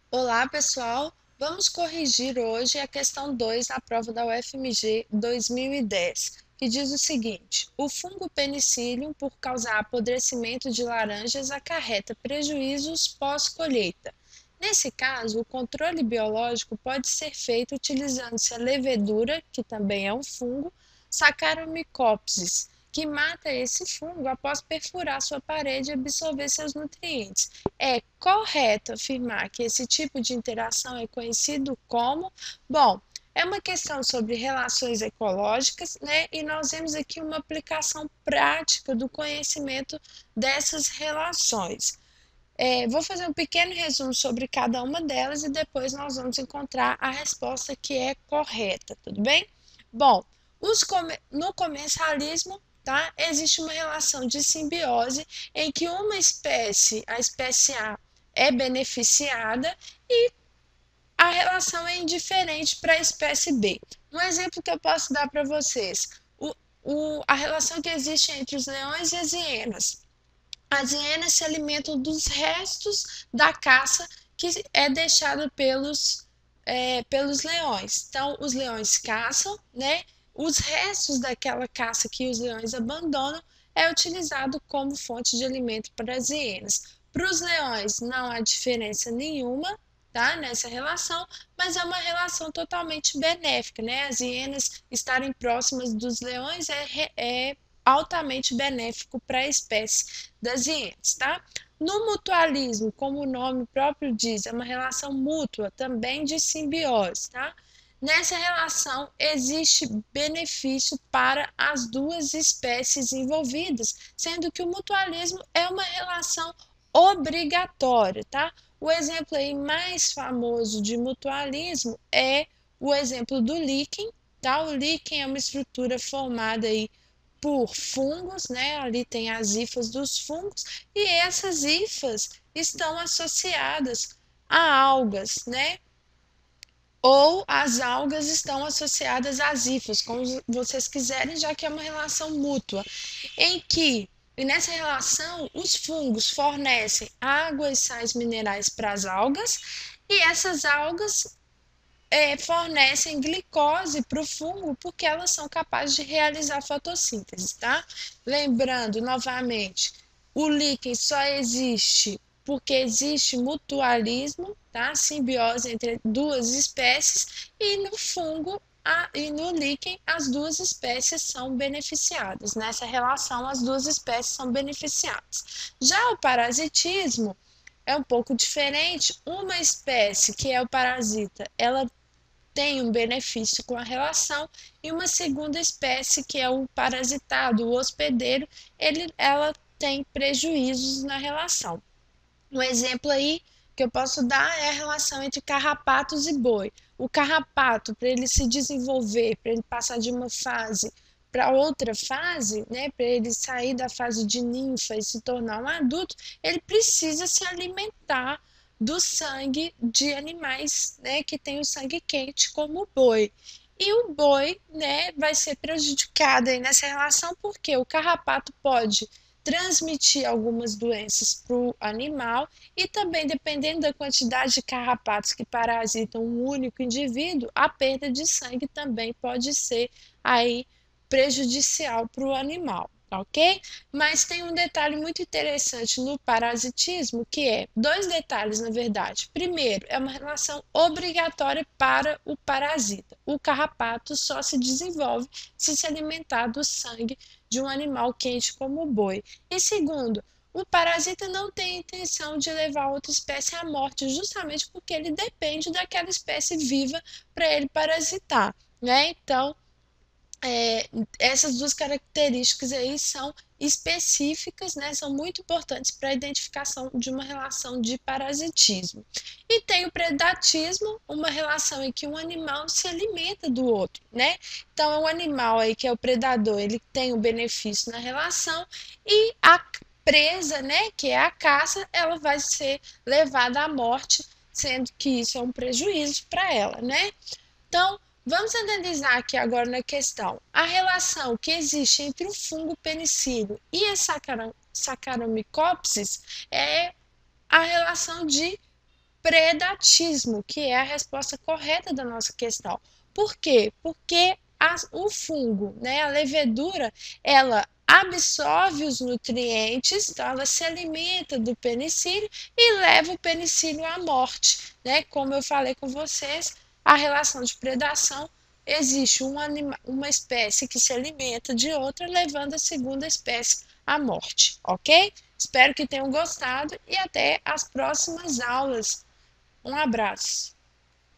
Olá, pessoal! Vamos corrigir hoje a questão 2 na prova da UFMG 2010, que diz o seguinte: o fungo Penicillium, por causar apodrecimento de laranjas, acarreta prejuízos pós-colheita. Nesse caso, o controle biológico pode ser feito utilizando-se a levedura, que também é um fungo, Saccharomycopsis, que mata esse fungo após perfurar sua parede e absorver seus nutrientes. É correto afirmar que esse tipo de interação é conhecido como? Bom, é uma questão sobre relações ecológicas, né? E nós vemos aqui uma aplicação prática do conhecimento dessas relações. Vou fazer um pequeno resumo sobre cada uma delas e depois nós vamos encontrar a resposta que é correta, tudo bem? Bom, no comensalismo, tá, existe uma relação de simbiose em que uma espécie, a espécie A, é beneficiada e a relação é indiferente para a espécie B. Um exemplo que eu posso dar para vocês, a relação que existe entre os leões e as hienas. As hienas se alimentam dos restos da caça que é deixado pelos leões. Então, os leões caçam, né? Os restos daquela caça que os leões abandonam é utilizado como fonte de alimento para as hienas. Para os leões não há diferença nenhuma, tá, nessa relação, mas é uma relação totalmente benéfica, né? As hienas estarem próximas dos leões é altamente benéfico para a espécie das hienas, tá? No mutualismo, como o nome próprio diz, é uma relação mútua, também de simbiose, tá? Nessa relação existe benefício para as duas espécies envolvidas, sendo que o mutualismo é uma relação obrigatória, tá? O exemplo aí mais famoso de mutualismo é o exemplo do líquen, tá? O líquen é uma estrutura formada aí por fungos, né? Ali tem as hifas dos fungos, e essas hifas estão associadas a algas, né? Ou as algas estão associadas às hifas, como vocês quiserem, já que é uma relação mútua, em que e nessa relação os fungos fornecem água e sais minerais para as algas, e essas algas fornecem glicose para o fungo porque elas são capazes de realizar fotossíntese, tá? Lembrando novamente, o líquen só existe porque existe mutualismo, tá? Simbiose entre duas espécies, e no fungo e no líquen as duas espécies são beneficiadas. Nessa relação, as duas espécies são beneficiadas. Já o parasitismo é um pouco diferente. Uma espécie, que é o parasita, ela tem um benefício com a relação, e uma segunda espécie, que é o parasitado, o hospedeiro, ela tem prejuízos na relação. Um exemplo aí que eu posso dar é a relação entre carrapatos e boi. O carrapato, para ele se desenvolver, para ele passar de uma fase para outra fase, né, para ele sair da fase de ninfa e se tornar um adulto, ele precisa se alimentar do sangue de animais, né, que tem o sangue quente, como o boi. E o boi, né, vai ser prejudicado aí nessa relação porque o carrapato pode transmitir algumas doenças para o animal, e também, dependendo da quantidade de carrapatos que parasitam um único indivíduo, a perda de sangue também pode ser aí prejudicial para o animal, ok? Mas tem um detalhe muito interessante no parasitismo, que é dois detalhes, na verdade. Primeiro, é uma relação obrigatória para o parasita. O carrapato só se desenvolve se alimentar do sangue de um animal quente como o boi. E segundo, o parasita não tem a intenção de levar outra espécie à morte, justamente porque ele depende daquela espécie viva para ele parasitar, né? Então, é, essas duas características aí são específicas, né, são muito importantes para a identificação de uma relação de parasitismo. E tem o predatismo, uma relação em que um animal se alimenta do outro, né? Então é um animal aí que é o predador, ele tem o benefício na relação, e a presa, né, que é a caça, ela vai ser levada à morte, sendo que isso é um prejuízo para ela, né? Então, vamos analisar aqui agora na questão a relação que existe entre o fungo penicílio e a Saccharomycopsis é a relação de predatismo, que é a resposta correta da nossa questão. Por quê? Porque o fungo, né, a levedura, ela absorve os nutrientes, então ela se alimenta do penicílio e leva o penicílio à morte, né? Como eu falei com vocês, a relação de predação existe uma espécie que se alimenta de outra, levando a segunda espécie à morte, ok? Espero que tenham gostado e até as próximas aulas. Um abraço!